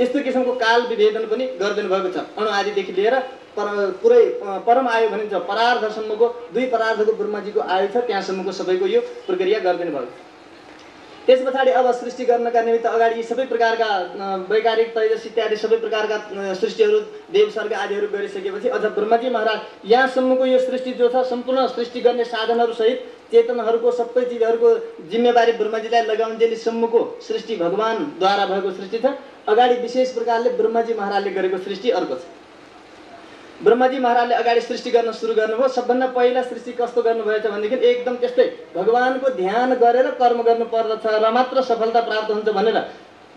यस्तो किसिमको काल विभेदन पनि गरिदिनु भएको छ। अणु आदिदेखि लिएर पुरै परम आयु भनिन्छ परार्धसम्मको 2 परार्धको ब्रह्माजीको आयु छ, त्यहाँसम्मको सबैको यो प्रक्रिया गरिदिनु भएको। त्यस पछाडि अब सृष्टि गर्नका निमित्त अगाडि यी सबै प्रकारका वैकारिक तैजस इत्यादि सबै प्रकारका सृष्टिहरू देव स्वर्ग आदिहरू गरिसकेपछि अझ ब्रह्माजी महाराज यहाँसम्मको यो सृष्टि जो छ सम्पूर्ण सृष्टि गर्ने साधनहरू सहित चेतनहरूको सबै चिजहरूको जिम्मेवारी ब्रह्माजीलाई लगाउन्जेलीसम्मको सृष्टि भगवानद्वारा भएको सृष्टि छ। अगाडि विशेष प्रकारले ब्रह्माजी महाराजले गरेको सृष्टि अर्को छ। ब्रह्माजी महाराजले अगाडि सृष्टि गर्न सुरु गर्नुभयो। सबभन्दा पहिला सृष्टि कस्तो गर्नुभएछ भनेदेखि एकदम त्यस्तै भगवानको ध्यान गरेर कर्म गर्नु पर्दछ र मात्र सफलता प्राप्त हुन्छ भनेर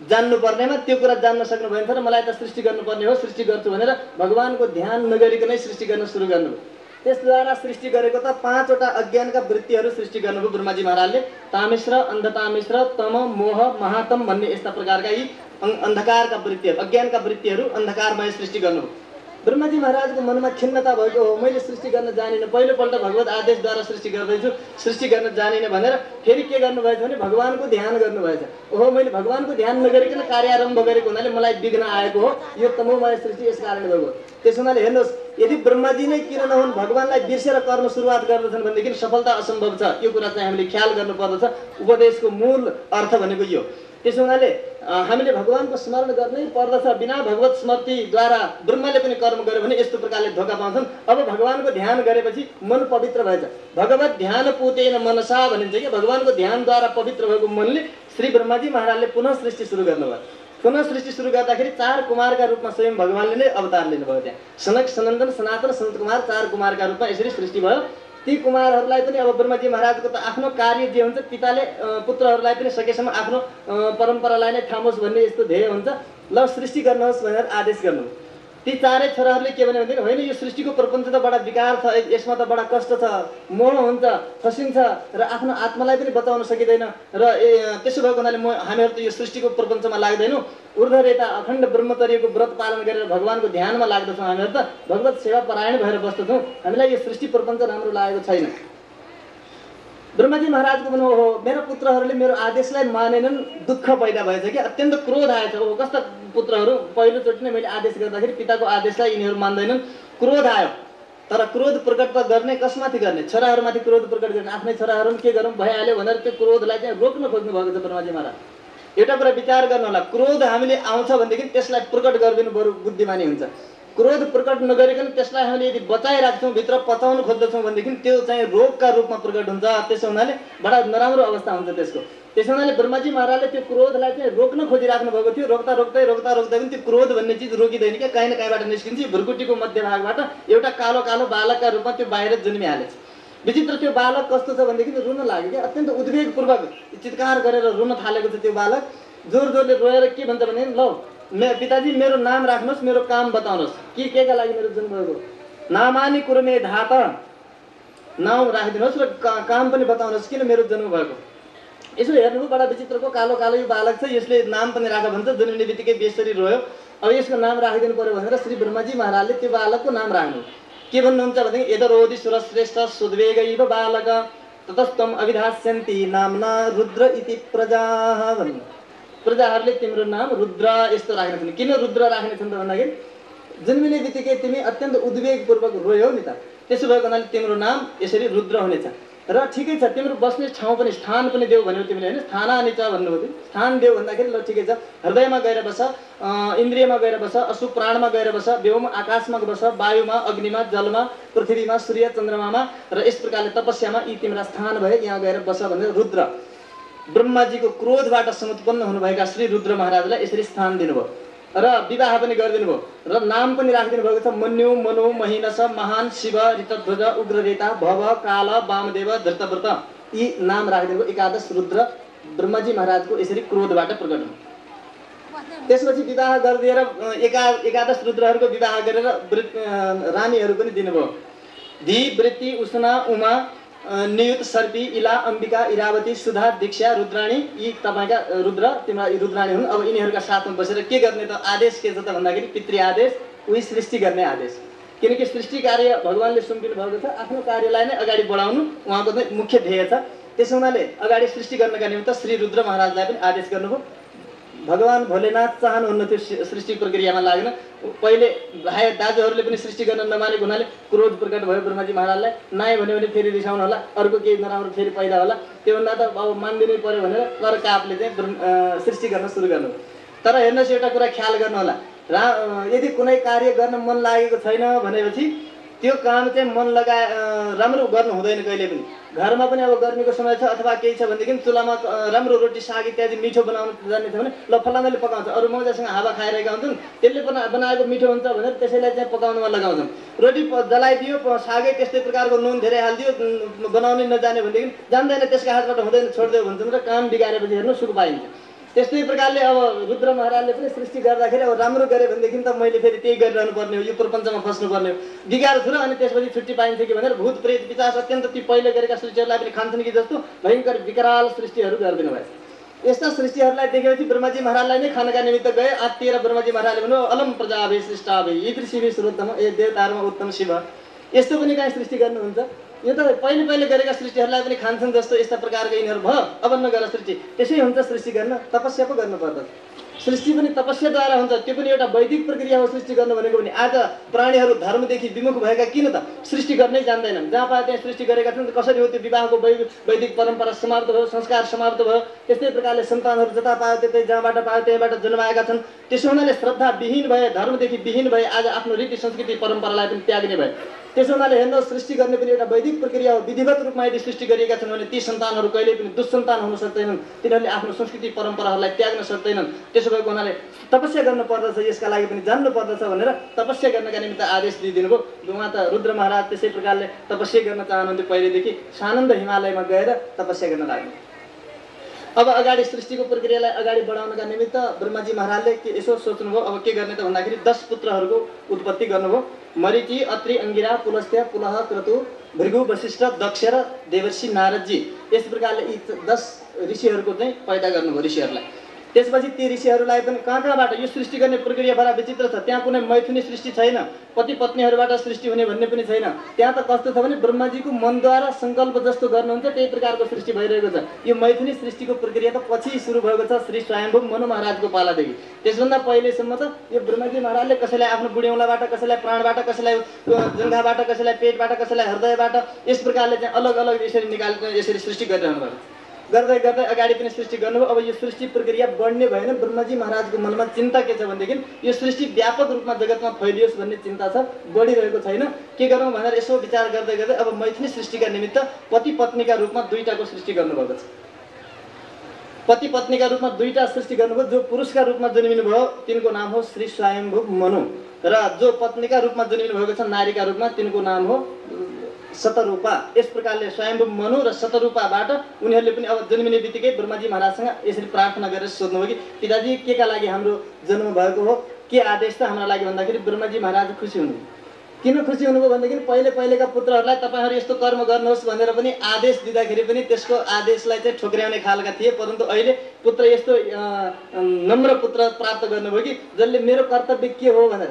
जान्नु पर्नेमा त्यो कुरा जान्न सक्नु भएन र मलाई त सृष्टि गर्नुपर्ने हो, सृष्टि गर्छु भनेर भगवानको ध्यान नगरिकनै सृष्टि गर्न सुरु गर्नुभयो। त्यसद्वारा सृष्टि गरेको त 5 वटा अज्ञानका वृत्तिहरू सृष्टि गर्नुभयो ब्रह्माजी महाराजले। तामिश्र, अन्धतामिश्र, तम, मोह, महातम भन्ने यस्ता प्रकारका यी अन्धकारका वृत्तिहरू, अज्ञानका वृत्तिहरू अन्धकारमय सृष्टि गर्नुभयो। ब्रह्माजी महाराजको मनमा खिन्नता भएको हो, मैले सृष्टि गर्न जानिनँ, पहिलोपल्ट भगवत आदेशद्वारा सृष्टि गर्दैछु, सृष्टि गर्न जानिनँ भनेर फेरि के गर्नुभएछ भने भगवानको ध्यान गर्नुभएछ। ओहो, मैले भगवानको ध्यान नगरिकन कार्यारम्भ गरेको हुनाले मलाई विघ्न आएको हो, यो तमोमय सृष्टि यस कारणले भएको हो। त्यसो हुनाले हेर्नुहोस्, यदि ब्रह्माजी नै किन नहुन्, भगवानलाई बिर्सेर कर्म सुरुवात गर्दछन् भनेदेखि सफलता असम्भव छ। यो कुरा चाहिँ हामीले ख्याल गर्नुपर्दछ। उपदेशको मूल अर्थ भनेको यो। त्यसो हुनाले हामीले भगवानको स्मरण गर्नै पर्दछ। बिना भगवत स्मृतिद्वारा ब्रह्मले पनि कर्म गर्यो भने यस्तो प्रकारले धोका पाउँछन्। अब भगवानको ध्यान गरेपछि मन पवित्र भएछ। भगवत ध्यान पूतेन मनसा भनिन्छ कि भगवानको ध्यानद्वारा पवित्र भएको मनले श्री ब्रह्माजी महाराजले पुनः सृष्टि सुरु गर्नुभयो। पुनः सृष्टि सुरु गर्दाखेरि 4 कुमारका रूपमा स्वयं भगवानले नै अवतार लिनुभयो। त्यहाँ सनक, सनन्दन, सनातन, सनत कुमार 4 कुमारका रूपमा यसरी सृष्टि भयो। ती कुमारहरूलाई पनि अब ब्रह्माजी महाराजको त आफ्नो कार्य जे हुन्छ, पिताले पुत्रहरूलाई पनि सकेसम्म आफ्नो परम्परालाई नै थामोस् भन्ने यस्तो ध्येय हुन्छ। ल सृष्टि गर्नुहोस् भनेर आदेश गर्नुभयो। ती 4 छोराहरूले के भने भनेदेखि होइन, यो सृष्टिको प्रपञ्च त बडा विकार छ, यसमा त बडा कष्ट छ, मोह हुन्छ, फसिन्छ र आफ्नो आत्मालाई पनि बचाउन सकिँदैन र त्यसो भएको हुनाले हामीहरू त यो सृष्टिको प्रपञ्चमा लाग्दैनौँ। ऊर्ध्वरेता अखण्ड ब्रह्मचर्यको व्रत पालन गरेर भगवानको ध्यानमा लाग्दछौँ। हामीहरू त भगवत सेवा परायण भएर बस्दछौँ। हामीलाई यो सृष्टि प्रपञ्च राम्रो लागेको छैन। ब्रह्माजी महाराजको पनि हो, मेरो पुत्रहरूले मेरो आदेशलाई मानेनन्, दुःख पैदा भएछ कि अत्यन्त क्रोध आएछ। हो, कस्ता पुत्रहरू, पहिलोचोटि नै मैले आदेश गर्दाखेरि पिताको आदेशलाई यिनीहरू मान्दैनन्, क्रोध आयो। तर क्रोध प्रकट त गर्ने कसमाथि गर्ने? छोराहरूमाथि क्रोध प्रकट गर्ने। आफ्नै छोराहरू के गरौँ भइहाल्यो भनेर त्यो क्रोधलाई चाहिँ रोक्न खोज्नु भएको छ ब्रह्माजी महाराज। एउटा कुरा विचार गर्नु होला, क्रोध हामीले आउँछ भनेदेखि त्यसलाई प्रकट गरिदिनु बरु बुद्धिमानी हुन्छ। क्रोध प्रकट नगरिकन त्यसलाई हामीले यदि बचाइराख्छौँ, भित्र पचाउन खोज्दछौँ भनेदेखि त्यो चाहिँ रोगका रूपमा प्रकट हुन्छ। त्यसो हुनाले बडा नराम्रो अवस्था हुन्छ त्यसको। त्यसो हुनाले ब्रह्माजी महाराजले त्यो क्रोधलाई चाहिँ रोक्न खोजिराख्नु भएको थियो। रोक्दा रोक्दै पनि त्यो क्रोध भन्ने चिज रोकिँदैन क्या, काहीँ न काहीँबाट निस्किन्छ। भ्रुकुटीको मध्यभागबाट एउटा कालो कालो बालकका रूपमा त्यो बाहिर जन्मिहालेछ। विचित्र त्यो बालक कस्तो छ भनेदेखि रुन लाग्यो क्या, अत्यन्त उद्वेगपूर्वक चित्कार गरेर रुन थालेको छ त्यो बालक। जोर जोरले रोएर के भन्छ भने, ल पिताजी मेरो नाम राख्नुहोस्, मेरो काम बताउनुहोस्, केका लागि मेरो जन्म भएको, नामानी कुरमे धात, नाउँ राखिदिनुहोस् र काम पनि बताउनुहोस्, किन मेरो जन्म भएको। यसो हेर्नुभयो, बडा विचित्रको कालो कालो यो बालक छ, यसले नाम पनि राख भन्छ। जन्मिने बित्तिकै बेसरी रोयो। अब यसको नाम राखिदिनु पर्यो भनेर श्री ब्रह्माजी महाराजले त्यो बालकको नाम राख्नु। के भन्नुहुन्छ भनेदेखि यदरोदि सुरश्रेष्ठ सुद्वेगैव बालक ततस्तम अभिधास्यन्ति नामना रुद्र इति प्रजाः भन्नु। प्रजाहरूले तिम्रो नाम रुद्र यस्तो राख्ने छन्। किन रुद्र राख्ने छन् त भन्दाखेरि जन्मिने बित्तिकै तिमी अत्यन्त उद्वेगपूर्वक रोयौ नि त, त्यसो भएको हुनाले तिम्रो नाम यसरी रुद्र हुनेछ। र ठिकै छ, तिम्रो बस्ने ठाउँ पनि स्थान पनि देऊ भन्यो तिमीले, होइन? स्थानानि च भन्नुभयो। स्थान देऊ भन्दाखेरि ल ठिकै छ, हृदयमा गएर बस, इन्द्रियमा गएर बस, अशु प्राणमा गएर बस, व्योम आकाशमा बस, वायुमा, अग्निमा, जलमा, पृथ्वीमा, सूर्य चन्द्रमामा र यस प्रकारले तपस्यामा यी तिम्रा स्थान भए, यहाँ गएर बस भनेर रुद्र ब्रह्माजीको क्रोधबाट समुत्पन्न हुनुभएका श्री रुद्र महाराजलाई यसरी स्थान दिनुभयो र विवाह पनि गरिदिनु भयो र नाम पनि राखिदिनु भएको छ। मन्यु, मनु, महिनस, महान, शिव, ऋतध्वज, उग्ररेता, भव, काल, वामदेव, धृतव्रत यी नाम राखिदिनु भयो। 11 रुद्र ब्रह्माजी महाराजको यसरी क्रोधबाट प्रकट हुनु। त्यसपछि विवाह गरिदिएर 11 रुद्रहरूको विवाह गरेर रानीहरू पनि दिनुभयो। धी, वृत्ति, उष्णा, उमा, नियुत, सर्पी, इला, अम्बिका, इरावती, सुधा, दीक्षा, रुद्राणी यी तपाईँका रुद्र, तिम्रा रुद्राणी हुन्। अब यिनीहरूका साथमा बसेर के गर्ने त? आदेश के छ त भन्दाखेरि पितृ आदेश, उही सृष्टि गर्ने आदेश। किनकि सृष्टि कार्य भगवानले सुम्पिनु भएको छ, आफ्नो कार्यलाई नै अगाडि बढाउनु उहाँको चाहिँ मुख्य ध्येय छ। त्यसो हुनाले अगाडि सृष्टि गर्नका निमित्त श्री रुद्र महाराजलाई पनि आदेश गर्नुभयो। भगवान भोलेनाथ चाहनुहुन्न थियो सृष्टि प्रक्रियामा लाग्न। पहिले भाइ दाजुहरूले पनि सृष्टि गर्न नमानेको हुनाले क्रोध प्रकट भयो ब्रह्माजी महाराजलाई। नाइ भन्यो भने फेरि रिसाउनु होला, अर्को केही नराम्रो फेरि पैदा होला, त्योभन्दा त अब मानिदिनै पर्यो भनेर तर कापले चाहिँ सृष्टि गर्न सुरु गर्नु। तर हेर्नुहोस् एउटा कुरा ख्याल गर्नु होला, यदि कुनै कार्य गर्न मन लागेको छैन भनेपछि त्यो काम चाहिँ मन लगाए राम्रो गर्नु हुँदैन कहिले पनि। घरमा पनि अब गर्मीको समय छ अथवा केही छ भनेदेखि चुलामा राम्रो रोटी साग इत्यादि मिठो बनाउनु जान्ने छ भने ल फलानाले पकाउँछ, अरू मजासँग हावा खाइरहेका हुन्छन्, त्यसले बनाएको मिठो हुन्छ भनेर त्यसैलाई चाहिँ पकाउनुमा लगाउँछन्। रोटी जलाइदियो, सागै त्यस्तै प्रकारको नुन धेरै हालिदियो, बनाउनै नजाने भनेदेखि जान्दैन त्यसको हातबाट हुँदैन छोडिदियो भन्छन् र काम बिगारेपछि हेर्नु सुख पाइन्छ। त्यस्तै प्रकारले अब रुद्र महाराजले पनि सृष्टि गर्दाखेरि अब राम्रो गरे भनेदेखि त मैले फेरि त्यही गरिरहनु पर्ने हो, यो प्रपञ्चमा फस्नुपर्ने हो, बिगार छु र अनि त्यसपछि छुट्टी पाइन्छ कि भनेर भूत प्रेत पिशाच अत्यन्त ती पहिले गरेका सृष्टिहरूलाई पनि खान्छन् कि जस्तो भयङ्कर विकराल सृष्टिहरू गरिदिनु भयो। यस्ता सृष्टिहरूलाई देखेपछि ब्रह्माजी महाराजलाई नै खानका निमित्त गए। आत्तिएर ब्रह्माजी महाराजले भन्नु अलम प्रजाभि सृष्टाभि ईदृशिभि श्रोत्तम, ए देवताहरूमा उत्तम शिव, यस्तो पनि कहीँ सृष्टि गर्नुहुन्छ? यो त पहिले गरेका सृष्टिहरूलाई पनि खान्छन् जस्तो यस्ता प्रकारको यिनीहरू भयो, अब नगर सृष्टि। त्यसै हुन्छ सृष्टि गर्न, तपस्या पो गर्नुपर्दछ। सृष्टि पनि तपस्याद्वारा हुन्छ, त्यो पनि एउटा वैदिक प्रक्रिया हो सृष्टि गर्नु भनेको पनि। आज प्राणीहरू धर्मदेखि विमुख भएका किन त सृष्टि गर्नै जान्दैनन्। जहाँ पाए त्यहाँ सृष्टि गरेका छन्। कसरी हो त्यो विवाहको वैदिक परम्परा समाप्त भयो, संस्कार समाप्त भयो। त्यस्तै प्रकारले सन्तानहरू जता पायो त्यतै, जहाँबाट पायो त्यहीँबाट जन्माएका छन्। त्यसो हुनाले श्रद्धा विहीन भए, धर्मदेखि विहीन भए, आज आफ्नो रीति संस्कृति परम्परालाई पनि त्याग्ने भए। त्यसो हुनाले हेर्नुहोस् सृष्टि गर्ने पनि एउटा वैदिक प्रक्रिया हो। विधिवत रूपमा यदि सृष्टि गरिएका छन् भने ती सन्तानहरू कहिल्यै पनि दुःसन्तान हुन सक्दैनन्, तिनीहरूले आफ्नो संस्कृति परम्पराहरूलाई त्याग्न सक्दैनन्। त्यसो भएको हुनाले तपस्या गर्नु पर्दछ, यसका लागि पनि जान्नु पर्दछ भनेर तपस्या गर्नका निमित्त आदेश दिइदिनु भयो। उहाँ त रुद्र महाराज त्यसै प्रकारले तपस्या गर्न चाहनुहुन्थ्यो। पहिलेदेखि सानन्द हिमालयमा गएर तपस्या गर्न लाग्नु। अब अगाडि सृष्टिको प्रक्रियालाई अगाडि बढाउनका निमित्त ब्रह्माजी महाराजले के यसो सोच्नुभयो, अब के गर्ने त भन्दाखेरि 10 पुत्रहरूको उत्पत्ति गर्नुभयो। मरीचि, अत्रि, अंगिरा, पुलस्त्य, पुलह, क्रतु, भृगु, वशिष्ठ, दक्ष र देवर्षि नारदजी, यस प्रकारले यी 10 ऋषिहरूको चाहिँ पैदा गर्नुभयो ऋषिहरूलाई। त्यसपछि ती ऋषिहरूलाई पनि कहाँबाट यो सृष्टि गर्ने प्रक्रिया बडा विचित्र छ। त्यहाँ कुनै मैथुनी सृष्टि छैन, पति पत्नीहरूबाट सृष्टि हुने भन्ने पनि छैन। त्यहाँ त कस्तो छ भने ब्रह्माजीको मनद्वारा सङ्कल्प जस्तो गर्नुहुन्छ त्यही प्रकारको सृष्टि भइरहेको छ। यो मैथुनी सृष्टिको प्रक्रिया त पछि सुरु भएको छ श्री स्वयम्भू मनु महाराजको पालादेखि। त्यसभन्दा पहिलेसम्म त यो ब्रह्माजी महाराजले कसैलाई आफ्नो बुढ्यौलाबाट, कसैलाई प्राणबाट, कसैलाई जङ्घाबाट, कसैलाई पेटबाट, कसैलाई हृदयबाट, यस प्रकारले चाहिँ अलग अलग यसरी यसरी सृष्टि गरिरहनु भएको। गर्दै गर्दै अगाडि पनि सृष्टि गर्नुभयो। अब यो सृष्टि प्रक्रिया बढ्ने भएन। ब्रह्माजी महाराजको मनमा चिन्ता के छ भनेदेखि यो सृष्टि व्यापक रूपमा जगतमा फैलियोस् भन्ने चिन्ता छ, बढिरहेको छैन। के गरौँ भनेर यसो विचार गर्दै गर्दै अब मैथुनी सृष्टिका निमित्त पति पत्नीका रूपमा 2टाको सृष्टि गर्नुभएको छ। पति पत्नीका रूपमा 2टा सृष्टि गर्नुभयो। जो पुरुषका रूपमा जन्मिनु भयो तिनको नाम हो श्री स्वयम्भू मनु, र जो पत्नीका रूपमा जन्मिनु भएको छ नारीका रूपमा तिनको नाम हो शतरूपा। यस प्रकारले स्वयम्भू मनु र शतरूपाबाट उनीहरूले पनि अब जन्मिने बित्तिकै ब्रह्माजी महाराजसँग यसरी प्रार्थना गरेर सोध्नुभयो कि पिताजी के का लागि हाम्रो जन्म भएको हो, के आदेश छ हाम्रा लागि भन्दाखेरि ब्रह्माजी महाराज खुसी हुनुभयो। किन खुसी हुनुभयो भनेदेखि पहिलेका पुत्रहरूलाई तपाईँहरू यस्तो कर्म गर्नुहोस् भनेर पनि आदेश दिँदाखेरि पनि त्यसको आदेशलाई चाहिँ ठोक्र्याउने खालका थिए। परन्तु अहिले पुत्र यस्तो नम्र पुत्र प्राप्त गर्नुभयो कि जसले मेरो कर्तव्य के हो भनेर,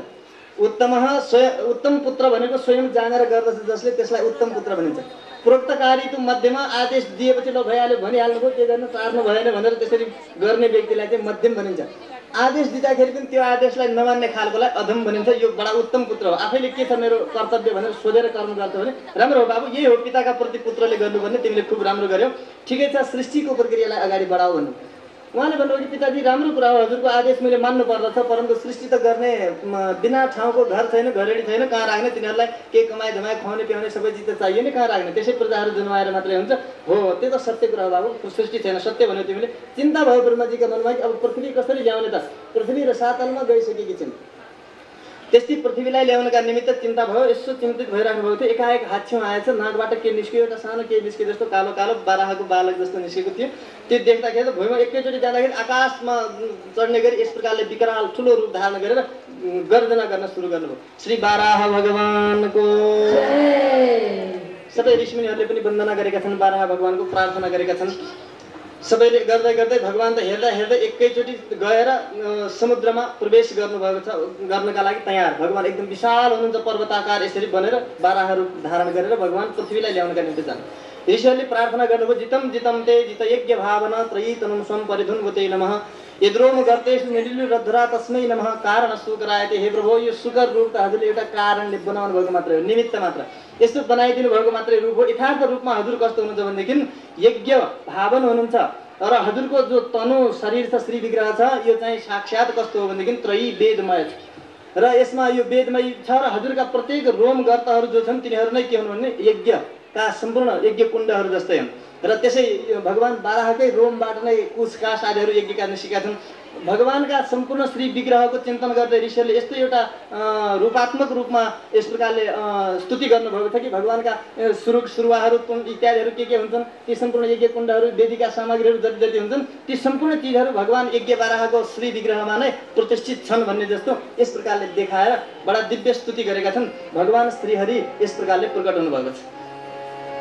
उत्तम पुत्र भनेको स्वयं जानेर गर्दछ जसले, त्यसलाई उत्तम पुत्र भनिन्छ। प्रोक्तकारी त मध्यमा आदेश दिएपछि ल भइहाल्यो भनिहाल्नुभयो, के गर्न टार्नु भएन भनेर त्यसरी गर्ने व्यक्तिलाई चाहिँ मध्यम भनिन्छ। आदेश दिँदाखेरि पनि त्यो आदेशलाई नमान्ने खालकोलाई अधम भनिन्छ। यो बडा उत्तम पुत्र हो, आफैले के छ मेरो कर्तव्य भनेर सोधेर कर्म गर्छ भने राम्रो हो बाबु, यही हो पिताका प्रति पुत्रले गर्नुपर्ने, तिमीले खुब राम्रो गर्यौ, ठिकै छ, सृष्टिको प्रक्रियालाई अगाडि बढाऊ भन्नु। उहाँले भन्नुभयो कि पिताजी राम्रो कुरा हो, हजुरको आदेश मैले मान्नु पर्दछ, परन्तु सृष्टि त गर्ने बिना ठाउँको घर छैन, घरेडी छैन, कहाँ राख्ने, तिनीहरूलाई केही कमाइ धमाइ खुवाउने पियाउने सबै चिज त चाहियो नि, कहाँ राख्ने, त्यसै प्रजाहरू जन्माएर मात्रै हुन्छ। हो त्यो त सत्य कुरा हो बाबु, सृष्टि छैन, सत्य भन्यो तिमीले। चिन्ता भयो ब्रह्माजीका मनमा कि अब पृथ्वी कसरी ल्याउने त, पृथ्वी र सातलमा गइसकेकी छिन्। त्यस्तै पृथ्वीलाई ल्याउनका निमित्त चिन्ता भयो। यसो चिन्तित भइराख्नु भएको थियो। एकाएक हाच्छिउँ आएछ, नाकबाट के निस्क्यो, एउटा सानो के निस्के जस्तो कालो कालो बाराहको बालक जस्तो निस्केको थियो। त्यो देख्दाखेरि त भुइँमा एकैचोटि जाँदाखेरि आकाशमा चढ्ने गरी यस प्रकारले विकराल ठुलो रूप धारण गरेर गर्जना गर्न सुरु गर्नुभयो। श्री बाराह भगवानको सबै ऋषिमुनिहरूले पनि वन्दना गरेका छन्, बाराह भगवानको प्रार्थना गरेका छन्। सबैले गर्दै गर्दै भगवान त हेर्दा हेर्दै एकैचोटि गएर समुद्रमा प्रवेश गर्नुभएको छ, गर्नका लागि तयार। भगवान एकदम विशाल हुनुहुन्छ, पर्वताकार यसरी बनेर बाराह रूप धारण गरेर भगवान पृथ्वीलाई ल्याउनका निम्ति जानु। ऋषिहरूले प्रार्थना गर्नुभयो, जितम जितम ते जित यज्ञ भावना त्रयी तनुम स्वम परिधुन भूते नमः। यद्रोम गर्तेषु निडिलु रद्धरा तस्मै नमः कारण सुकरायते। हे प्रभु, यो सुकर रूप त हजुरले एउटा कारणले बनाउनु भएको मात्रै हो, निमित्त मात्र, यस्तो बनाइदिनु भएको मात्रै रूप हो। यथार्थ रूपमा हजुर कस्तो हुनुहुन्छ भनेदेखि यज्ञ भावन हुनुहुन्छ। र हजुरको जो तनु शरीर छ, श्री विग्रह छ, यो चाहिँ साक्षात कस्तो हो भनेदेखि त्रयी वेदमय छ। र यसमा यो वेदमय छ र हजुरका प्रत्येक रोम गर्तहरू जो छन् तिनीहरू नै के हुन् भने यज्ञका सम्पूर्ण यज्ञ कुण्डहरू जस्तै हुन्। र त्यसै भगवान बाराहकै रोमबाट नै कुश कास आदिहरू यज्ञ गर्न सिकेका छन्। भगवानका सम्पूर्ण श्री विग्रहको चिन्तन गर्दै ऋषिहरूले यस्तो एउटा रूपात्मक रूपमा यस प्रकारले स्तुति गर्नुभएको छ कि भगवानका सुरुवाहरू इत्यादिहरू के हुन्छन्, ती सम्पूर्ण यज्ञ कुण्डहरू, वेदिका सामग्रीहरू जति जति हुन्छन्, ती सम्पूर्ण चिजहरू भगवान यज्ञ बाराहको श्री विग्रहमा नै प्रतिष्ठित छन् भन्ने जस्तो यस प्रकारले देखाएर बडा दिव्य स्तुति गरेका छन्। भगवान श्रीहरि यस प्रकारले प्रकट हुनुभएको छ।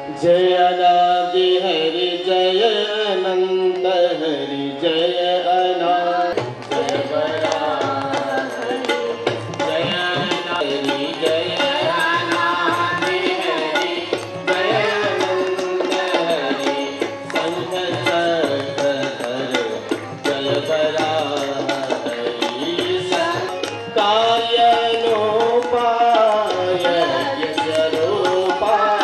जय अनादि हरि जय अनंत हरि जय अनादि जय बराहरि जय अनादि जय अनादि हरि जय अनंत हरि संत चक्रधर जय बराहरि कायनोपाय यज्ञरूपाय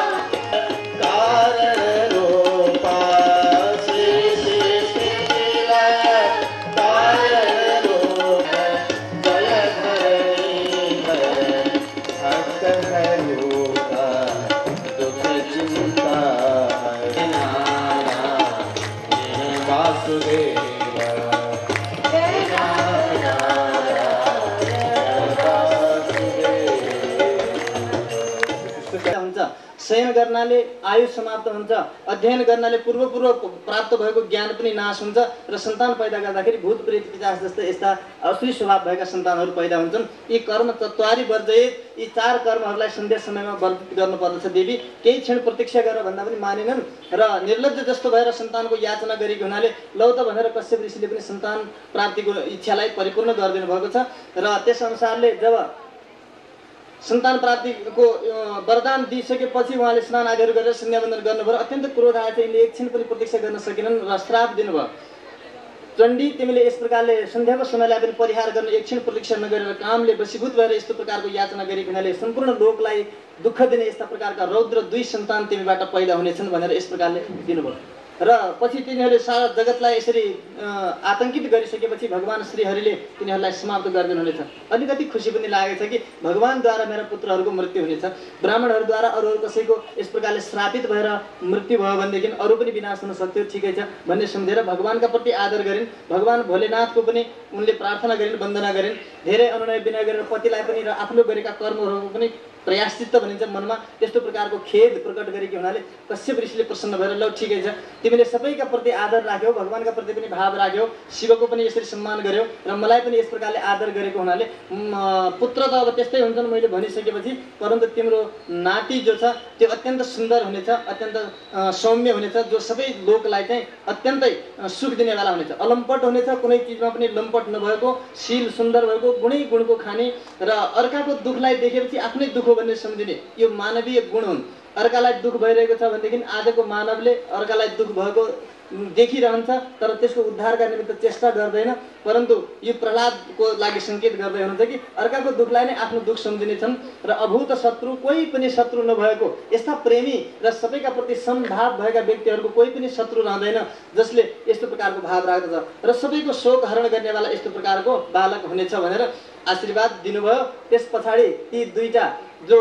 शयन गर्नाले आयु समाप्त हुन्छ, अध्ययन गर्नाले पूर्व प्राप्त भएको ज्ञान पनि नाश हुन्छ र सन्तान पैदा गर्दाखेरि भूत प्रेत पिशाच जस्तै यस्ता असुरी स्वभाव भएका सन्तानहरू पैदा हुन्छन्। यी कर्म चत्वारी वर्जयेत, यी 4 कर्महरूलाई सन्ध्या समयमा वर्जित गर्नुपर्दछ। देवी केही क्षण प्रतीक्षा गरेर भन्दा पनि मानेनन् र निर्लज्ज जस्तो भएर सन्तानको याचना गरेको हुनाले लौ त भनेर कश्यप ऋषिले पनि सन्तान प्राप्तिको इच्छालाई परिपूर्ण गरिदिनु भएको छ। र त्यस अनुसारले जब सन्तान प्राप्तिको वरदान दिइसकेपछि उहाँले स्नान आदिहरू गरेर सन्ध्यावन्दन गर्नुभयो। अत्यन्त क्रोध आएर यिनले एकछिन पनि प्रतीक्षा गर्न सकेनन् र श्राप दिनुभयो। चण्डी, तिमीले यस प्रकारले सन्ध्याको समयलाई पनि परिहार गर्न एकछिन प्रतीक्षा नगरेर कामले वशीभूत भएर यस्तो प्रकारको याचना गरेको हुनाले सम्पूर्ण लोकलाई दुःख दिने यस्ता प्रकारका रौद्र 2 सन्तान तिमीबाट पैदा हुनेछन् भनेर यस प्रकारले दिनुभयो। र पछि तिनीहरूले सारा जगतलाई यसरी आतंकित गरिसकेपछि भगवान श्रीहरिले तिनीहरूलाई समाप्त गरिदिनुहुनेछ। अलिकति खुसी पनि लागेको छ कि भगवानद्वारा मेरा पुत्रहरूको मृत्यु हुनेछ। ब्राह्मणहरूद्वारा अरू कसैको यस प्रकारले श्रापित भएर मृत्यु भयो भनेदेखि अरू पनि विनाश हुन सक्थ्यो, ठिकै छ भन्ने सम्झेर भगवानका प्रति आदर गरिन्। भगवान भोलेनाथको पनि उनले प्रार्थना गरिन्, वन्दना गरिन्। धेरै अनुनय विनय गरेर पतिलाई पनि र आफूले गरेका कर्महरूको पनि प्रयाश्चित्त भनिन्छ मनमा, त्यस्तो प्रकारको खेद प्रकट गरेको हुनाले कश्यप ऋषिले प्रसन्न भएर ल ठिकै छ, तिमीले सबैका प्रति आदर राख्यौ, भगवानका प्रति पनि भाव राख्यौ, शिवको पनि यसरी सम्मान गर्यौ र मलाई पनि यस प्रकारले आदर गरेको हुनाले पुत्र त अब त्यस्तै हुन्छन् मैले भनिसकेपछि, परन्तु तिम्रो नाति जो छ त्यो अत्यन्त सुन्दर हुनेछ, अत्यन्त सौम्य हुनेछ, जो सबै लोकलाई चाहिँ अत्यन्तै सुख दिनेवाला हुनेछ। अलम्पट हुनेछ, कुनै चिजमा पनि लम्पट नभएको, शील सुन्दर भएको, गुणै गुणको खाने र अर्काको दुःखलाई देखेपछि आफ्नै दुःख भन्ने सम्झिने, यो मानवीय गुण हुन्। अर्कालाई दुःख भइरहेको छ भनेदेखि आजको मानवले अर्कालाई दुःख भएको देखिरहन्छ तर त्यसको उद्धारका निमित्त चेष्टा गर्दैन, परन्तु यो प्रहलादको लागि सङ्केत गर्दै हुनुहुन्छ कि अर्काको दुःखलाई नै आफ्नो दुःख सम्झिने छन् र अभूत शत्रु, कोही पनि शत्रु नभएको यस्ता प्रेमी र सबैका प्रति समभाव भएका व्यक्तिहरूको कोही पनि शत्रु रहँदैन जसले यस्तो प्रकारको भाव राख्दछ र सबैको शोक हरण गर्नेवाला यस्तो प्रकारको बालक हुनेछ भनेर आशीर्वाद दिनुभयो। त्यस पछाडि ती 2टा जो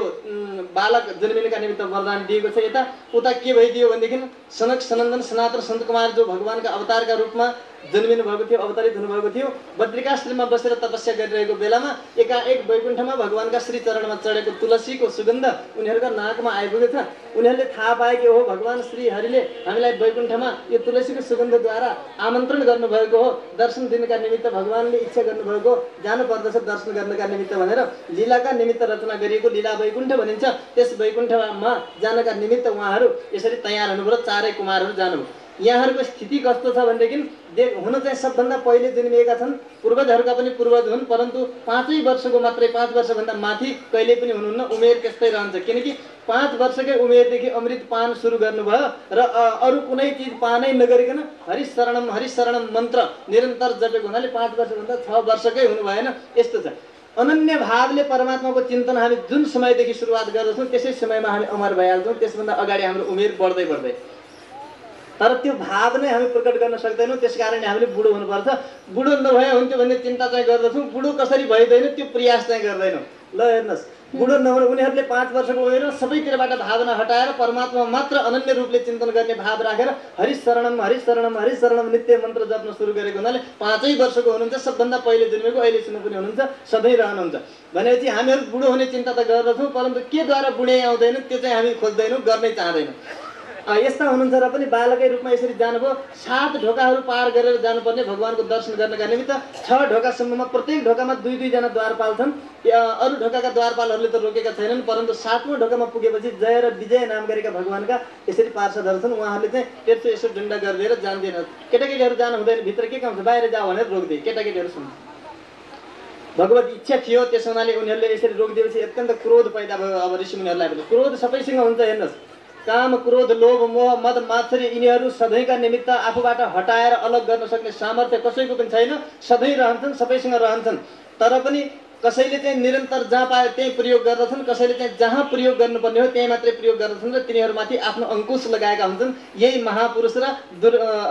बालक जन्मिनका निमित्त वरदान दिएको छ, यता उता के भइदियो भनेदेखि सनक सनन्दन सनातन सन्त कुमार जो भगवानका अवतारका रूपमा जन्मिनु भएको थियो, अवतरित हुनुभएको थियो, बद्रिकाश्रममा बसेर तपस्या गरिरहेको बेलामा एकाएक वैकुण्ठमा भगवानका श्री चरणमा चढेको तुलसीको सुगन्ध उनीहरूका नाकमा आइपुगेको छ। उनीहरूले थाहा पाए कि हो भगवान श्री हरिले हामीलाई वैकुण्ठमा यो तुलसीको सुगन्धद्वारा आमन्त्रण गर्नुभएको हो, दर्शन दिनका निमित्त भगवानले इच्छा गर्नुभएको, जानु पर्दछ दर्शन गर्नका निमित्त भनेर लीलाका निमित्त रचना गरिएको लीला वैकुण्ठ भनिन्छ। त्यस वैकुण्ठमा जानका निमित्त उहाँहरू यसरी तयार हुनुभयो, 4 कुमारहरू जानुभयो। यहाँहरूको स्थिति कस्तो छ भनेदेखि हुन चाहिँ सबभन्दा पहिले जन्मिएका छन्, पूर्वजहरूका पनि पूर्वज हुन्, परन्तु 5 वर्षको मात्रै, 5 वर्षभन्दा माथि कहिले पनि हुनुहुन्न। उमेर त्यस्तै रहन्छ, किनकि 5 वर्षकै उमेरदेखि अमृत पान सुरु गर्नुभयो र अरू कुनै चिज पानै नगरिकन हरिशरणम मन्त्र निरन्तर जपेको हुनाले 5 वर्षभन्दा 6 वर्षकै हुनु भएन। यस्तो छ। अनन्य भावले परमात्माको चिन्तन हामी जुन समयदेखि सुरुवात गर्दछौँ त्यसै समयमा हामी अमर भइहाल्छौँ। त्यसभन्दा अगाडि हाम्रो उमेर बढ्दै बढ्दै, तर त्यो भाव नै हामी प्रकट गर्न सक्दैनौँ। त्यस कारणले हामीले बुढो हुनुपर्छ। बुढो नभए हुन्थ्यो भन्ने चिन्ता चाहिँ गर्दछौँ, बुढो कसरी भइँदैन त्यो प्रयास चाहिँ गर्दैनौँ। ल हेर्नुहोस्, बुढो नभए उनीहरूले 5 वर्षको उमेरमा सबैतिरबाट भावना हटाएर परमात्मा मात्र अनन्य रूपले चिन्तन गर्ने भाव राखेर हरिशरणम नित्य मन्त्र जप्न सुरु गरेको हुनाले 5 वर्षको हुनुहुन्छ, सबभन्दा पहिले जन्मेको, अहिलेसम्म पनि हुनुहुन्छ, सधैँ रहनुहुन्छ। भनेपछि हामीहरू बुढो हुने चिन्ता त गर्दछौँ, परन्तु केद्वारा बुढे आउँदैन त्यो चाहिँ हामी खोज्दैनौँ, गर्नै चाहँदैनौँ। यस्ता हुनुहुन्छ र पनि बालकै रूपमा यसरी जानुभयो। 7 ढोकाहरू पार गरेर जानुपर्ने भगवानको दर्शन गर्नका निमित्त 6 ढोकासम्ममा प्रत्येक ढोकामा 2-2 जना द्वारपाल छन्। अरू ढोकाका द्वारपालहरूले त रोकेका छैनन्, परन्तु 7औं ढोकामा पुगेपछि जय र विजय नाम गरेका भगवानका यसरी पार्षदहरू छन्। उहाँहरूले चाहिँ तेर्सो यसो डन्डा गरिदिएर जान्दैन। केटाकेटीहरू जानु हुँदैन, भित्र के काम छ बाहिर जाऊ भनेर रोकिदिए। केटाकेटीहरू सुन्छ, भगवत इच्छा थियो, त्यस हुनाले उनीहरूले यसरी रोकिदिएपछि अत्यन्त क्रोध पैदा भयो। अब ऋषिमुनिहरूलाई पनि क्रोध सबैसँग हुन्छ। हेर्नुहोस्, काम, क्रोध, लोभ, मोह, मद, मात्सर्य यिनीहरू सधैँका निमित्त आफूबाट हटाएर अलग गर्न सक्ने सामर्थ्य कसैको पनि छैन। सधैँ रहन्छन्, सबैसँग रहन्छन्, तर पनि कसैले चाहिँ निरन्तर जहाँ पाए त्यही प्रयोग गर्दछन्, कसैले चाहिँ जहाँ प्रयोग गर्नुपर्ने हो त्यही मात्रै प्रयोग गर्दछन् र तिनीहरूमाथि आफ्नो अङ्कुश लगाएका हुन्छन्। यही महापुरुष र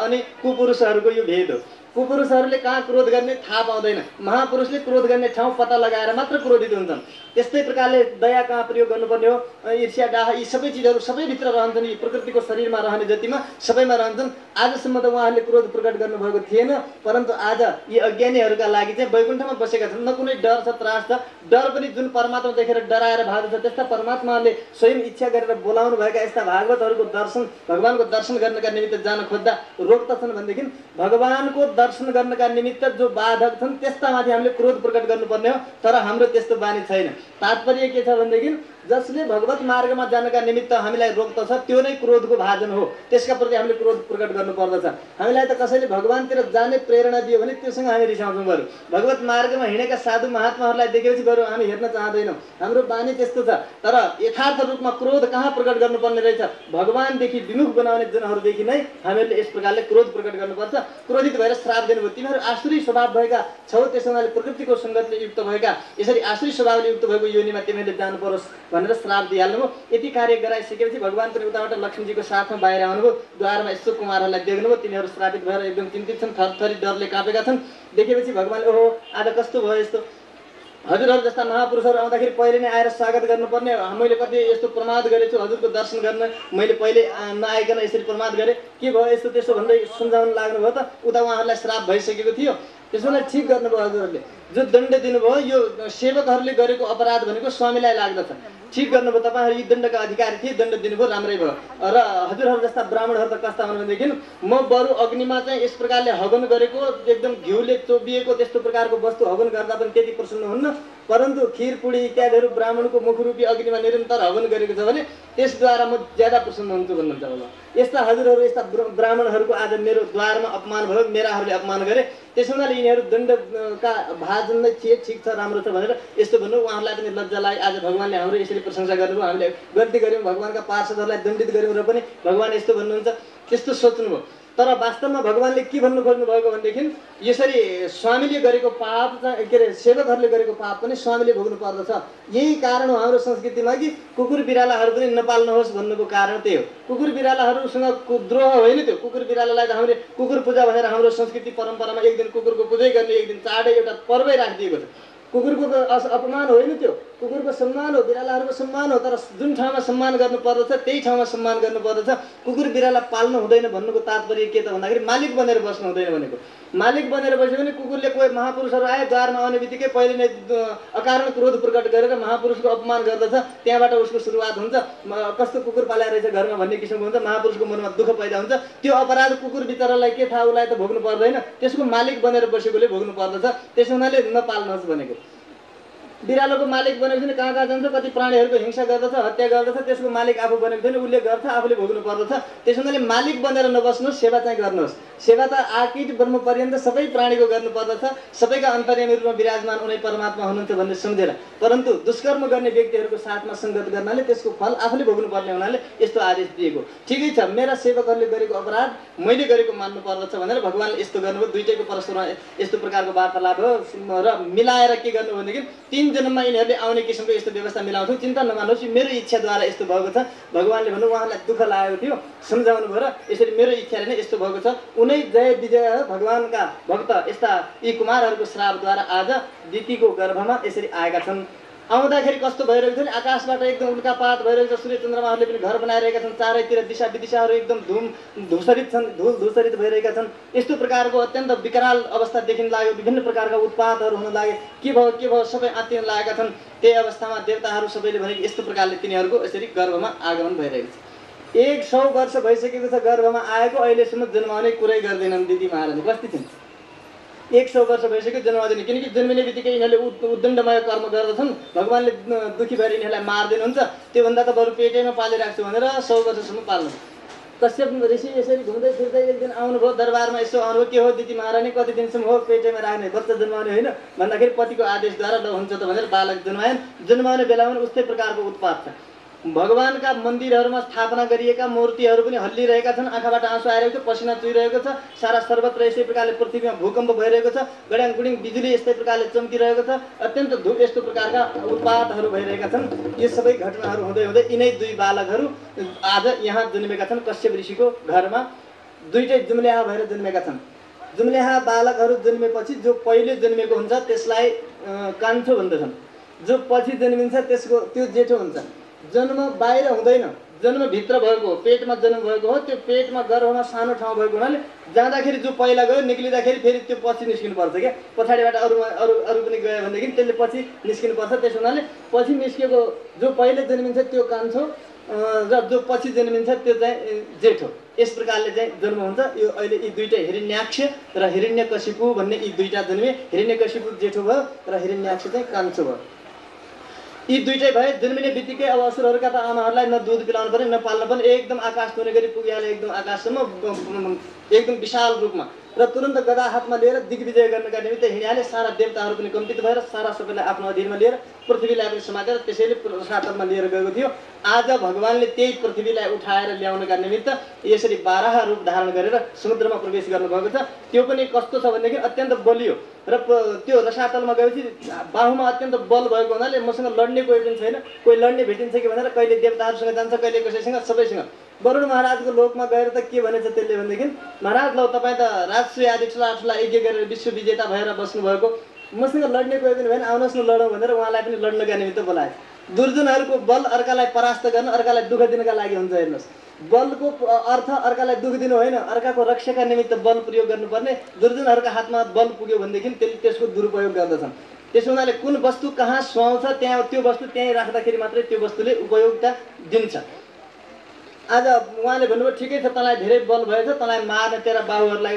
अनि कुपुरुषहरूको यो भेद हो। कुपुरुषहरूले कहाँ क्रोध गर्ने थाहा पाउँदैन, महापुरुषले क्रोध गर्ने ठाउँ पत्ता लगाएर मात्र क्रोधित हुन्छन्। त्यस्तै प्रकारले दया कहाँ प्रयोग गर्नुपर्ने हो, ईर्ष्या, डाह, यी सबै चिजहरू सबैभित्र रहन्छन्। यी प्रकृतिको शरीरमा रहने जतिमा सबैमा रहन्छन्। आजसम्म त उहाँहरूले क्रोध प्रकट गर्नुभएको थिएन, परन्तु आज यी अज्ञानीहरूका लागि चाहिँ वैकुण्ठमा बसेका छन्। न कुनै डर छ, त्रास छ। डर पनि जुन परमात्मा देखेर डराएर भाग्छ, त्यस्ता परमात्माले स्वयं इच्छा गरेर बोलाउनु भएका यस्ता भागवतहरूको दर्शन, भगवानको दर्शन गर्नका निमित्त जान खोज्दा रोक्दछन् भनेदेखि भगवानको दर्शन गर्नका निमित्त जो बाधक छन् त्यस्तामाथि हामीले क्रोध प्रकट गर्नुपर्ने हो। तर हाम्रो त्यस्तो बानी छैन। तात्पर्य के छ भनेदेखि जसले भगवत मार्गमा जानका निमित्त हामीलाई रोक्दछ त्यो नै क्रोधको भाजन हो। त्यसका प्रति हामीले क्रोध प्रकट गर्नुपर्दछ। हामीलाई त कसैले भगवानतिर जाने प्रेरणा दियो भने त्योसँग हामी रिसाउँछौँ। बरु भगवत मार्गमा हिँडेका साधु महात्माहरूलाई देखेपछि बरु हामी हेर्न चाहँदैनौँ। हाम्रो बानी त्यस्तो छ। तर यथार्थ रूपमा क्रोध कहाँ प्रकट गर्नुपर्ने रहेछ? भगवानदेखि विमुख बनाउने जनहरूदेखि नै हामीहरूले यस प्रकारले क्रोध प्रकट गर्नुपर्छ। क्रोधित भएर श्राप दिनुभयो, तिमीहरू आसुरी स्वभाव भएका छौ, त्यसो हुनाले प्रकृतिको सङ्गतले युक्त भएका, यसरी आसुरी स्वभावले युक्त भएको योनिमा तिमीहरूले जानु परोस् भनेर श्राप दिइहाल्नुभयो। यति कार्य गराइसकेपछि भगवान पनि उताबाट लक्ष्मीजीको साथमा बाहिर आउनुभयो। द्वारमा यस्तो कुमारहरूलाई देख्नुभयो, तिनीहरू श्रापित भएर एकदम चिन्तित छन्, थरथरी डरले कापेका छन्। देखेपछि भगवानले ओहो आज कस्तो भयो यस्तो, हजुरहरू जस्ता महापुरुषहरू आउँदाखेरि पहिले नै आएर स्वागत गर्नुपर्ने, मैले कति यस्तो प्रमाद गरेछु, हजुरको दर्शन गर्न मैले पहिले नआइकन यसरी प्रमाद गरेँ, के भयो यस्तो त्यस्तो भन्दै सम्झाउन लाग्नुभयो। त उता उहाँहरूलाई श्राप भइसकेको थियो। त्यसोलाई ठिक गर्नुभयो हजुरहरूले। जो दण्ड दिनुभयो यो सेवकहरूले गरेको अपराध भनेको स्वामीलाई लाग्दछ। ठिक गर्नुभयो, तपाईँहरू यी दण्डका अधिकारी थिए, दण्ड दिनुभयो, राम्रै भयो। र हजुरहरू जस्ता ब्राह्मणहरू त कस्ता हुनु भनेदेखि म बरु अग्निमा चाहिँ यस प्रकारले हवन गरेको एकदम घिउले चोबिएको त्यस्तो प्रकारको वस्तु हवन गर्दा पनि त्यति प्रसन्न हुन्न, परन्तु खिर पुडी इत्यादिहरू ब्राह्मणको मुखरूपी अग्निमा निरन्तर हवन गरेको छ भने त्यसद्वारा म ज्यादा प्रसन्न हुन्छु भन्नुहुन्छ। अब यस्ता हजुरहरू यस्ता ब्राह्मणहरूको आज मेरो द्वारमा अपमान भयो, मेराहरूले अपमान गरे, त्यसो हुनाले यिनीहरू दण्डका भाजन नै थिए, ठिक छ, राम्रो छ भनेर यस्तो भन्नु। उहाँहरूलाई पनि लज्जा लाग्यो। आज भगवानले हाम्रो यसरी प्रशंसा गर्नुभयो, हामीले गल्ती गऱ्यौँ, भगवानका पार्षदहरूलाई दण्डित गऱ्यौँ र पनि भगवान यस्तो भन्नुहुन्छ, त्यस्तो सोच्नुभयो। तर वास्तवमा भगवानले के भन्नु खोज्नु भएको भनेदेखि यसरी स्वामीले गरेको पाप, के अरे सेवकहरूले गरेको पाप पनि स्वामीले भोग्नु पर्दछ। यही कारण हो हाम्रो संस्कृतिमा कि कुकुर बिरालाहरू पनि नपाल्नुहोस् भन्नुको कारण त्यही हो। कुकुर बिरालाहरूसँग द्रोह होइन त्यो। कुकुर बिरालालाई त हामीले कुकुर पूजा भनेर हाम्रो संस्कृति परम्परामा एक दिन कुकुरको पूजै गर्ने, एक दिन चाडै एउटा पर्वै राखिदिएको छ। कुकुरको त अपमान होइन त्यो, कुकुरको सम्मान हो, बिरालाहरूको सम्मान हो। तर जुन ठाउँमा सम्मान गर्नु पर्दछ त्यही ठाउँमा सम्मान गर्नु पर्दछ। कुकुर बिराला पाल्नु हुँदैन भन्नुको तात्पर्य के त भन्दाखेरि मालिक बनेर बस्नु हुँदैन भनेको। मालिक बनेर बस्यो भने कुकुरले कोही महापुरुषहरू आए द्वारमा आउने बित्तिकै पहिले नै अकारण क्रोध प्रकट गरेर महापुरुषको अपमान गर्दछ, त्यहाँबाट उसको सुरुवात हुन्छ। कस्तो कुकुर पालेर रहेछ घरमा भन्ने किसिमको हुन्छ, महापुरुषको मनमा दुःख पैदा हुन्छ। त्यो अपराध कुकुर बिचरालाई के थाहा, उसलाई त भोग्नु पर्दैन, त्यसको मालिक बनेर बसेकोले भोग्नु पर्दछ। त्यसो हुनाले नपाल्नुहोस् भनेको। बिरालोको मालिक बनेको छैन, कहाँ कहाँ जान्छ, कति प्राणीहरूको हिंसा गर्दछ, हत्या गर्दछ, त्यसको मालिक आफू बनेको छैन, उसले गर्छ, आफूले भोग्नु पर्दछ। त्यसो हुनाले मालिक बनेर नबस्नुहोस्, सेवा चाहिँ गर्नुहोस्। सेवा त आकिट ब्रह्म पर्यन्त सबै प्राणीको गर्नुपर्दछ, सबैका अन्तर्यामी रूपमा विराजमान उनी परमात्मा हुनुहुन्छ भन्ने सम्झेर। परन्तु दुष्कर्म गर्ने व्यक्तिहरूको साथमा सङ्गत गर्नाले त्यसको फल आफूले भोग्नुपर्ने हुनाले यस्तो आदेश दिएको। ठिकै छ, मेरा सेवकहरूले गरेको अपराध मैले गरेको मान्नु पर्दछ भनेर भगवान्ले यस्तो गर्नुभयो। दुईटैको परस्परमा यस्तो प्रकारको वार्तालाप हो र मिलाएर के गर्नु भनेदेखि 3 जन्ममा यिनीहरूले आउने किसिमको यस्तो व्यवस्था मिलाउँछौँ, चिन्ता नमान्नुहोस्, मेरो इच्छाद्वारा यस्तो भएको छ। भगवान्ले भन्नु उहाँलाई दुःख लागेको थियो, सम्झाउनु भयो र यसरी मेरो इच्छाले नै यस्तो भएको छ। उनै जय विजय भगवान्का भक्त यस्ता यी कुमारहरूको श्रापद्वारा आज दितिको गर्भमा यसरी आएका छन्। आउँदाखेरि कस्तो भइरहेको छ नि, आकाशबाट एकदम उल्कापात भइरहेको छ, सूर्य चन्द्रमाहरूले पनि घर बनाइरहेका छन्, चारैतिर दिशा विदिशाहरू एकदम धूसरित छन्, धूसरित भइरहेका छन्। यस्तो प्रकारको अत्यन्त विकराल अवस्था देखिन लाग्यो, विभिन्न प्रकारका उत्पातहरू हुन लागे, के भयो सबै आत्तिन लागेका छन्। त्यही अवस्थामा देवताहरू सबैले भने यस्तो प्रकारले तिनीहरूको यसरी गर्भमा आगमन भइरहेको छ। 100 वर्ष भइसकेको छ गर्भमा आएको, अहिलेसम्म जन्माउने कुरै गर्दैनन् दिदी महाराज, कति थिइन्? 100 वर्ष भइसक्यो जन्माउँदैन, किनकि जन्मिने बित्तिकै यिनीहरूले उद्दण्डमय कर्म गर्दछन्। भगवान्ले दुःखी भएर यिनीहरूलाई मार्दिनुहुन्छ, त्योभन्दा त बरु पेटैमा पालिराख्छु भनेर 100 वर्षसम्म पाल्नु। कश्यप ऋषि यसरी घुम्दै फिर्दै एक दिन आउनुभयो दरबारमा, यसो आउनुभयो, के हो दिदी महारानी कति दिनसम्म हो पेटैमा राख्ने, बच्चा जन्माउने होइन भन्दाखेरि पतिको आदेशद्वारा ल हुन्छ त भनेर बालक जन्माएन। जन्माउने बेलामा उस्तै प्रकारको उत्पात छ। भगवानका मन्दिरहरूमा स्थापना गरिएका मूर्तिहरू पनि हल्लिरहेका छन्, आँखाबाट आँसु आइरहेको छ, पसिना चुहिरहेको छ, सारा सर्वत्र यस्तै प्रकारले पृथ्वीमा भूकम्प भइरहेको छ, गड्याङ गुडिङ बिजुली यस्तै प्रकारले चम्किरहेको छ, अत्यन्त यस्तो प्रकारका उत्पातहरू भइरहेका छन्। यो सबै घटनाहरू हुँदै हुँदै यिनै 2 बालकहरू आज यहाँ जन्मेका छन् कश्यप ऋषिको घरमा। दुईटै जुम्ल्याहा भएर जन्मेका छन्। जुम्ल्याहा बालकहरू जन्मेपछि जो पहिले जन्मेको हुन्छ त्यसलाई कान्छो भन्दछन्, जो पछि जन्मिन्छ त्यसको त्यो जेठो हुन्छ। जन्म बाहिर हुँदैन, जन्म भित्र भएको हो, पेटमा जन्म भएको हो, त्यो पेटमा गर्भमा सानो ठाउँ भएको हुनाले जाँदाखेरि जो पहिला गयो निक्लिँदाखेरि फेरि त्यो पछि निस्किनु पर्छ क्या, पछाडिबाट अरू पनि गयो भनेदेखि त्यसले पछि निस्किनु पर्छ। त्यस हुनाले पछि निस्केको जो पहिले जन्मिन्छ त्यो कान्छो र जो पछि जन्मिन्छ त्यो चाहिँ जेठो, यस प्रकारले चाहिँ जन्म हुन्छ। यो अहिले यी दुईटै हिरण्याक्ष र हिरण्यकशिपु भन्ने यी दुईटा जन्मे। हिरण्यकशिपु जेठो भयो र हिरण्याक्ष चाहिँ कान्छो भयो। यी दुईटै भए जन्मिने बित्तिकै अब असुरहरूका त आमाहरूलाई न दुध पिलाउनु पर्ने न पाल्नु पर्ने, एकदम आकाश छुने गरी पुगिहाले, एकदम आकाशसम्म एकदम विशाल रूपमा र तुरन्त गदा हातमा लिएर दिग्विजय गर्नका निमित्त हिँडिहाले। सारा देवताहरू पनि कम्पित भएर सारा सबैलाई आफ्नो अधीनमा लिएर पृथ्वीलाई पनि समातेर त्यसैले रसातलमा लिएर गएको थियो। आज भगवान्ले त्यही पृथ्वीलाई उठाएर ल्याउनका निमित्त यसरी 12 रूप धारण गरेर समुद्रमा प्रवेश गर्नुभएको छ। त्यो पनि कस्तो छ भनेदेखि अत्यन्त बलियो र त्यो रसातलमा गएपछि बाहुमा अत्यन्त बल भएको हुनाले मसँग लड्ने कोही पनि छैन, कोही लड्ने भेटिन्छ कि भनेर कहिले देवताहरूसँग जान्छ, कहिले कसैसँग, सबैसँग। वरुण महाराजको लोकमा गएर त के भनेछ त्यसले भनेदेखि, महाराज लौ तपाईँ त राजसूय आदि ठुला यज्ञ गरेर विश्व विजेता भएर बस्नुभएको, मसँग लड्ने कोही पनि भएन, आउनुहोस् न लडौँ भनेर उहाँलाई पनि लड्नका निमित्त बोलाए। दुर्जनहरूको बल अर्कालाई परास्त गर्न, अर्कालाई दुःख दिनका लागि हुन्छ। हेर्नुहोस्, बलको अर्थ अर्कालाई दुःख दिनु होइन, अर्काको रक्षाका निमित्त बल प्रयोग गर्नुपर्ने। दुर्जनहरूका हातमा बल पुग्यो भनेदेखि त्यसको दुरुपयोग गर्दछन्। त्यसो हुनाले कुन वस्तु कहाँ सुहाउँछ त्यहाँ त्यो वस्तु त्यहीँ राख्दाखेरि मात्रै त्यो वस्तुले उपयोगिता दिन्छ। आज उहाँले भन्नुभयो ठिकै छ, तँलाई धेरै बल भएछ, तँलाई मार्ने तेरा बाहुहरूलाई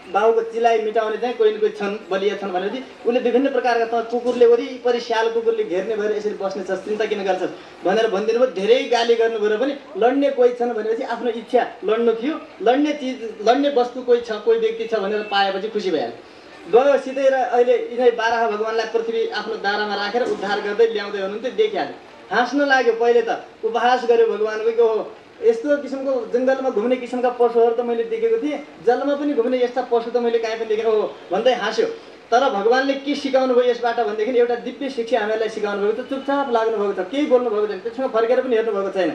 बाहुको चिलाइ मिटाउने चाहिँ कोही न कोही छन्, बलिया छन् भनेपछि उसले विभिन्न प्रकारका त कुकुरले वरिपरि स्याल कुकुरले घेर्ने भएर यसरी बस्नेछ, चिन्ता किन गर्छस् भनेर भनिदिनु भयो। धेरै गाली गर्नुभयो र पनि लड्ने कोही छन् भनेपछि आफ्नो इच्छा लड्नु थियो, लड्ने चिज लड्ने वस्तु कोही छ, कोही व्यक्ति छ भनेर पाएपछि खुसी भइहाल्यो। गयो सिधै र अहिले यिनै 12 भगवान्लाई पृथ्वी आफ्नो दारामा राखेर उद्धार गर्दै ल्याउँदै हुनुहुन्थ्यो। देखिहाल्यो, हाँस्न लाग्यो। पहिले त उपहास गर्यो भगवान्को कि हो यस्तो किसिमको जङ्गलमा घुम्ने किसिमका पशुहरू त मैले देखेको थिएँ, जलमा पनि घुम्ने यस्ता पशु त मैले कहीँ पनि देखेको हो भन्दै हाँस्यो। तर भगवान्ले के सिकाउनु भयो यसबाट भनेदेखि एउटा दिव्य शिक्षा हामीलाई सिकाउनु भएको छ। चुपचाप लाग्नुभएको छ, केही बोल्नु भएको छैन, त्यसमा फर्केर पनि हेर्नु भएको छैन।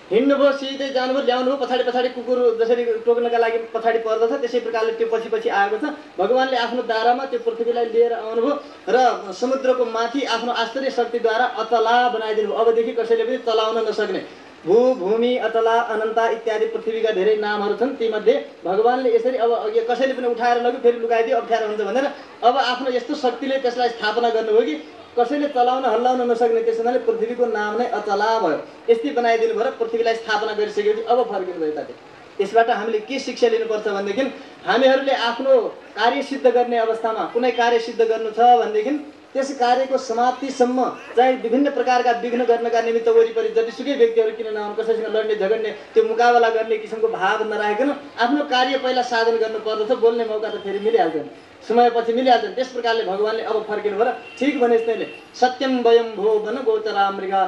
हिँड्नुभयो, सिधै जानुभयो, ल्याउनुभयो, पछाडि कुकुर जसरी टोक्नका लागि पछाडि पर्दछ त्यसै प्रकारले त्यो पछि आएको छ। भगवान्ले आफ्नो दारामा त्यो पृथ्वीलाई लिएर आउनुभयो र समुद्रको माथि आफ्नो आश्चर्य शक्तिद्वारा अतला बनाइदिनु भयो। अबदेखि कसैले पनि चलाउन नसक्ने भू भूमि अतला अनन्ता इत्यादि पृथ्वीका धेरै नामहरू छन्। तीमध्ये भगवान्ले यसरी अब कसैले पनि उठाएर लग्यो फेरि लुकाइदियो अप्ठ्यारो हुन्छ भनेर अब आफ्नो यस्तो शक्तिले त्यसलाई स्थापना गर्नुभयो कि कसैले चलाउन हल्लाउन नसक्ने। त्यस हुनाले पृथ्वीको नाम नै अचला भयो। यस्तै बनाइदिनु भयो र पृथ्वीलाई स्थापना गरिसकेपछि अब फर्किनु भयो। ताते यसबाट हामीले के शिक्षा लिनुपर्छ भनेदेखि हामीहरूले आफ्नो कार्य सिद्ध गर्ने अवस्थामा कुनै कार्य सिद्ध गर्नु छ भनेदेखि त्यस कार्यको समाप्तिसम्म चाहिँ विभिन्न प्रकारका विघ्न गर्नका निमित्त वरिपरि जतिसुकै व्यक्तिहरू किन नहुन्, कसैसँग लड्ने झगड्ने त्यो मुकाबला गर्ने किसिमको भाव नराखिकन आफ्नो कार्य पहिला साधन गर्नु पर्दछ। बोल्ने मौका त फेरि मिलिहाल्छन्, समयपछि मिलिहाल्छन्। त्यस प्रकारले भगवान्ले अब फर्किनु भएर ठिक भने जस्तैले सत्यम वयम भो वन गोचरा मृगा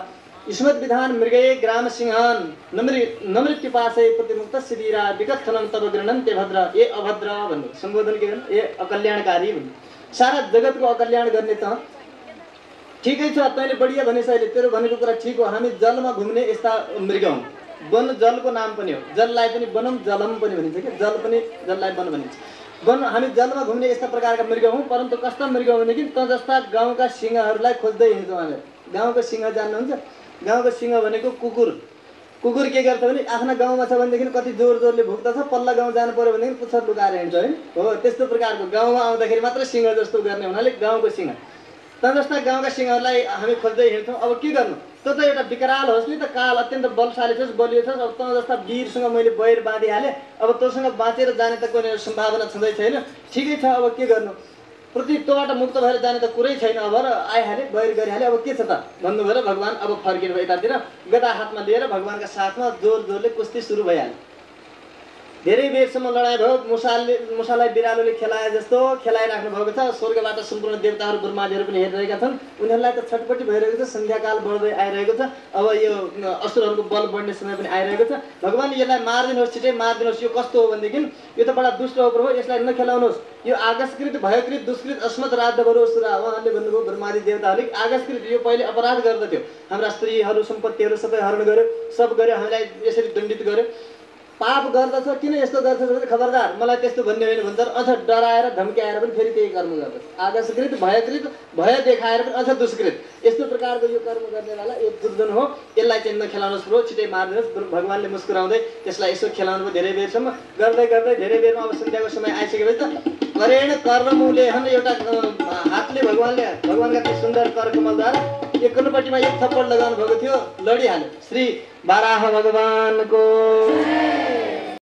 युष्मत विधान मृगये ग्राम सिंहान नमृत्यु पाशे प्रतिमुक्त शिविरा विगत खनन तब गृहण ते भद्र ए अभद्र भन्नु सम्बोधन के गर्नु ए अकल्याणकारी भन्नु। सारा जगतको अकल्याण गर्ने त ठिकै छ, तैँले बढिया भनेछ, अहिले तेरो भनेको कुरा ठिक हो। हामी जलमा घुम्ने यस्ता मृग हौँ। वन जलको नाम पनि हो, जललाई पनि वनम जलम पनि भनिन्छ कि जल पनि जललाई वन भनिन्छ। वन हामी जलमा घुम्ने यस्ता प्रकारका मृग हौँ। परन्तु कस्ता मृग हो भनेदेखि त जस्ता गाउँका सिंहहरूलाई खोज्दै हिँड्छौँ हामी। गाउँको सिंह जान्नुहुन्छ? गाउँको सिंह भनेको कुकुर। कुकुर के गर्छ भने आफ्ना गाउँमा छ भनेदेखि कति जोर जोरले भुक्दछ, पल्ला गाउँ जानु पर्यो भनेदेखि पुच्छर लुकाएर हिँड्छ है। हो त्यस्तो प्रकारको गाउँमा आउँदाखेरि मात्र सिंह जस्तो गर्ने हुनाले गाउँको सिंह। त जस्ता गाउँका सिंहहरूलाई हामी खोज्दै हिँड्छौँ। अब के गर्नु, त एउटा विकराल होस् नि त, काल अत्यन्त बलशाली छस्, बलियो छस्। अब त जस्ता वीरसँग मैले बैर बाँधिहालेँ, अब तँसँग बाँचेर जाने त कुनै सम्भावना छँदै छैन। ठिकै छ, अब के गर्नु, प्रति तँबाट मुक्त भएर जाने त कुरै छैन। अब आइहाले, बैर गरिहाले, अब के छ त भन्नुभयो। भगवान् अब फर्किनु भयो यतातिर, गदा हातमा लिएर भगवान्का साथमा जोर जोरले कुस्ती सुरु भइहाल्यो। धेरै बेरसम्म लडाइँ भयो। मुसालाई बिरालोले खेलाए जस्तो खेलाइराख्नु भएको छ। स्वर्गबाट सम्पूर्ण देवताहरू ब्रह्माजीहरू पनि हेरिरहेका छन्। उनीहरूलाई त छटपट्टि भइरहेको छ, सन्ध्याकाल बढ्दै आइरहेको छ। अब यो असुरहरूको बल बढ्ने समय पनि आइरहेको छ। भगवान्ले यसलाई मारिदिनुहोस्, छिटै मारिदिनुहोस्। यो कस्तो हो भनेदेखि यो त बडा दुष्ट हो प्रभु, यसलाई नखेलाउनुहोस्। यो आगस्कृत भयकृत दुष्कृत अस्मत राजभरो असुरा। उहाँले भन्नुभयो ब्रह्मादि देवताहरूले आगस्कृत, यो पहिले अपराध गर्दथ्यो, हाम्रा स्त्रीहरू सम्पत्तिहरू सबै हरण गर्यो, सब गर्यो, हामीलाई यसरी दण्डित गर्यो। पाप गर्दछ, किन यस्तो गर्छ भने खबरदार मलाई त्यस्तो भन्ने होइन भन्छ। अझ डराएर धम्क्याएर पनि फेरि त्यही कर्म गर्दछ। आगस्कृत भयकृत, भय देखाएर पनि अझ दुष्कृत, यस्तो प्रकारको यो कर्म गर्नेवाला यो दुर्जन हो। यसलाई चाहिँ नखेलाउनुहोस् प्रो, छिटै मारिदिनुहोस्। भगवान्ले मुस्कुराउँदै त्यसलाई यसो खेलाउनु भयो धेरै बेरसम्म। गर्दै गर्दै धेरै बेरमा अब सन्ध्याको समय आइसकेपछि त करेण कर्णमुले एउटा हातले भगवान्का त्यो सुन्दर करकमलद्वारा एकपट्टिमा एक थप्पड लगाउनु भएको थियो, लडिहाल्यो। श्री बाराह भगवानको